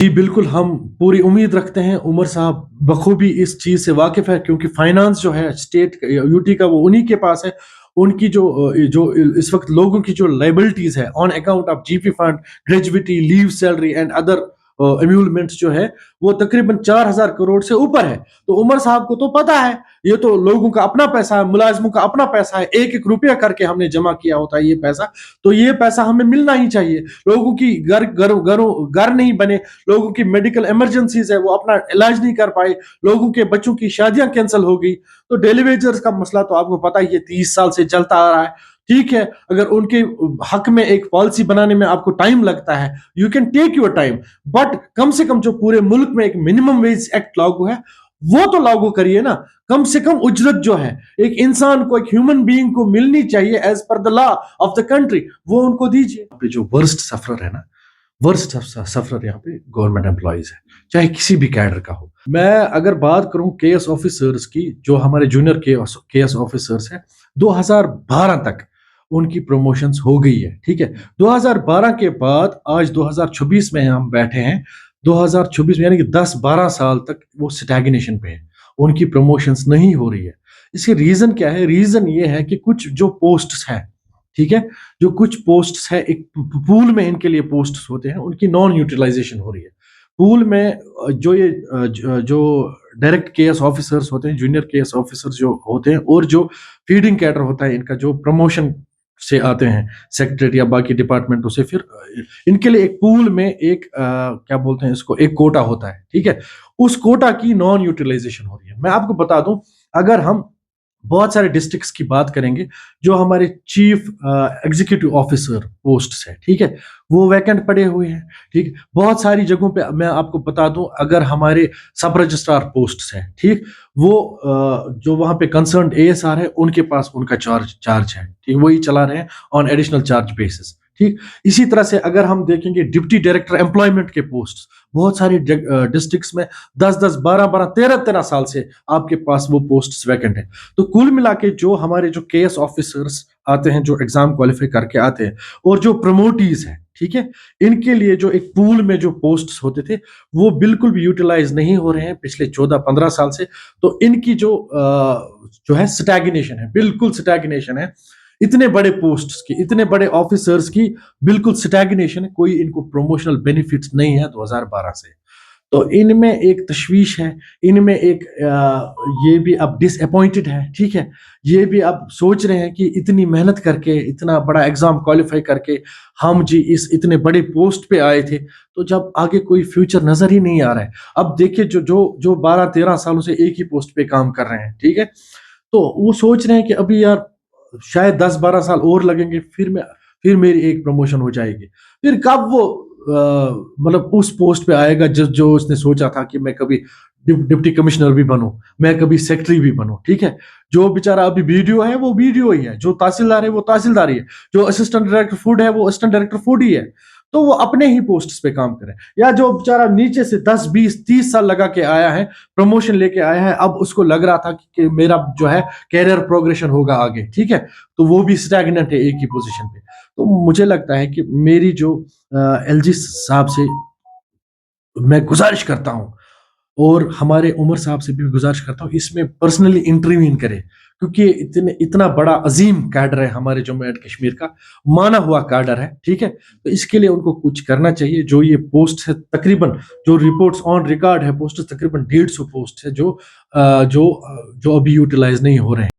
جی بالکل، ہم پوری امید رکھتے ہیں عمر صاحب بخوبی اس چیز سے واقف ہے، کیونکہ فائنانس جو ہے اسٹیٹ یوٹی کا وہ انہی کے پاس ہے۔ ان کی جو اس وقت لوگوں کی جو لائبلٹیز ہے on account of G P fund, gratuity, leave salary and other emoluments جو ہے وہ تقریباً 4,000 کروڑ سے اوپر ہے۔ تو عمر صاحب کو تو پتا ہے یہ تو لوگوں کا اپنا پیسہ ہے، ملازموں کا اپنا پیسہ ہے، ایک ایک روپیہ کر کے ہم نے جمع کیا ہوتا ہے یہ پیسہ، تو یہ پیسہ ہمیں ملنا ہی چاہیے۔ لوگوں کی گھر نہیں بنے، لوگوں کی میڈیکل ایمرجنسیز ہے وہ اپنا علاج نہیں کر پائے، لوگوں کے بچوں کی شادیاں کینسل ہو گئی، تو ڈیلی ویجرز کا مسئلہ تو آپ کو پتا ہی ہے 30 سال سے چلتا آ رہا ہے۔ ٹھیک ہے، اگر ان کے حق میں ایک پالیسی بنانے میں آپ کو ٹائم لگتا ہے، you can take your time, but کم سے کم جو پورے ملک میں ایک منیمم ویج ایکٹ لاگو ہے وہ تو لاگو کریے نا۔ کم سے کم اجرت جو ہے ایک انسان کو، ایک ہیومن بینگ کو ملنی چاہیے as per the law of the country, وہ ان کو دیجیے۔ جو ورسٹ سفرر ہے نا، ورسٹ سفرر یہاں پہ گورنمنٹ امپلائیز ہے، چاہے کسی بھی کیڈر کا ہو۔ میں اگر بات کروں کے ایس آفیسرز کی، جو ہمارے جونیئر کے ایس آفیسرز ہیں، 2012 تک ان کی پروموشنز ہو گئی ہے۔ ٹھیک ہے، 2012 کے بعد آج 2026 میں ہم بیٹھے ہیں، 2026 میں یعنی کہ 10-12 سال تک وہ سٹیگنیشن پہ ہے، ان کی پروموشنز نہیں ہو رہی ہے۔ اس کے ریزن کیا ہے؟ ریزن یہ ہے کہ کچھ جو پوسٹس ہیں، ٹھیک ہے، جو کچھ پوسٹس ہیں، ایک پول میں ان کے لیے پوسٹس ہوتے ہیں، ان کی نان یوٹیلائزیشن ہو رہی ہے۔ پول میں جو ڈائریکٹ کے ایس آفیسرز ہوتے ہیں، جونیئر کے ایس آفیسرز جو ہوتے ہیں، اور جو فیڈنگ کیڈر ہوتا ہے ان کا، جو پروموشن سے آتے ہیں سیکٹریٹ یا باقی ڈپارٹمنٹوں سے، پھر ان کے لیے ایک پول میں ایک کیا بولتے ہیں اس کو، ایک کوٹا ہوتا ہے۔ ٹھیک ہے، اس کوٹا کی نان یوٹیلائزیشن ہو رہی ہے۔ میں آپ کو بتا دوں، اگر ہم بہت سارے ڈسٹرکٹس کی بات کریں گے، جو ہمارے چیف ایگزیکٹو آفیسر پوسٹس ہیں، ٹھیک ہے، وہ ویکنٹ پڑے ہوئے ہیں۔ ٹھیک، بہت ساری جگہوں پہ میں آپ کو بتا دوں، اگر ہمارے سب رجسٹرار پوسٹس ہیں، ٹھیک، وہ جو وہاں پہ کنسرنڈ اے ایس آر ہے، ان کے پاس ان کا چارج ہے، ٹھیک، وہی چلا رہے ہیں آن ایڈیشنل چارج بیسس۔ ٹھیک، اسی طرح سے اگر ہم دیکھیں گے ڈپٹی ڈائریکٹر امپلائمنٹ کے پوسٹ، بہت سارے ڈسٹرکٹس میں 10-10 12-12 13-13 سال سے آپ کے پاس وہ پوسٹس ویکنٹ ہیں۔ تو کل ملا کے جو ہمارے جو کے ایس آفیسرس آتے ہیں، جو ایگزام کوالیفائی کر کے آتے ہیں، اور جو پروموٹیز ہیں، ٹھیک ہے، ان کے لیے جو ایک پول میں جو پوسٹس ہوتے تھے وہ بالکل بھی یوٹیلائز نہیں ہو رہے ہیں پچھلے 14-15 سال سے۔ تو ان کی جو ہے سٹیگنیشن ہے، بالکل سٹیگنیشن ہے، اتنے بڑے پوسٹس کی، اتنے بڑے آفیسرز کی بالکل سٹیگنیشن ہے، کوئی ان کو پروموشنل بینیفٹس نہیں ہے 2012 سے۔ تو ان میں ایک تشویش ہے، ان میں ایک یہ بھی اب ڈس اپوائنٹڈ ہے، ٹھیک ہے، یہ بھی اب سوچ رہے ہیں کہ اتنی محنت کر کے، اتنا بڑا ایگزام کوالیفائی کر کے ہم جی اس اتنے بڑے پوسٹ پہ آئے تھے، تو جب آگے کوئی فیوچر نظر ہی نہیں آ رہا ہے۔ اب دیکھیں جو 12-13 سالوں سے ایک ہی پوسٹ پہ کام کر رہے ہیں، ٹھیک ہے، تو وہ سوچ رہے ہیں کہ ابھی یار شاید 10-12 سال اور لگیں گے، پھر میری ایک پروموشن ہو جائے گی، پھر کب وہ مطلب اس پوسٹ پہ آئے گا جو اس نے سوچا تھا کہ میں کبھی ڈپٹی کمشنر بھی بنوں، میں کبھی سیکٹری بھی بنوں۔ ٹھیک ہے، جو بیچارہ ابھی BDO ہے وہ BDO ہی ہے، جو تحصیلدار ہے وہ تحصیلدار ہی ہے، جو اسسٹنٹ ڈائریکٹر فوڈ ہے وہ اسسٹنٹ ڈائریکٹر فوڈ ہی ہے، تو وہ اپنے ہی پوسٹس پہ کام کرے۔ یا جو بیچارہ نیچے سے 10-20-30 سال لگا کے آیا ہے، پروموشن لے کے آیا ہے، اب اس کو لگ رہا تھا کہ میرا جو ہے کیریئر پروگریشن ہوگا آگے، ٹھیک ہے، تو وہ بھی اسٹیگننٹ ہے ایک ہی پوزیشن پہ۔ تو مجھے لگتا ہے کہ میری جو LG صاحب سے میں گزارش کرتا ہوں، اور ہمارے عمر صاحب سے بھی گزارش کرتا ہوں، اس میں پرسنلی انٹروین کرے، کیونکہ اتنا بڑا عظیم کیڈر ہے ہمارے جموں اینڈ کشمیر کا، مانا ہوا کیڈر ہے، ٹھیک ہے، تو اس کے لیے ان کو کچھ کرنا چاہیے۔ جو یہ پوسٹ ہے تقریباً، جو رپورٹس آن ریکارڈ ہے، پوسٹ تقریباً 150 پوسٹ ہے جو ابھی یوٹیلائز نہیں ہو رہے ہیں۔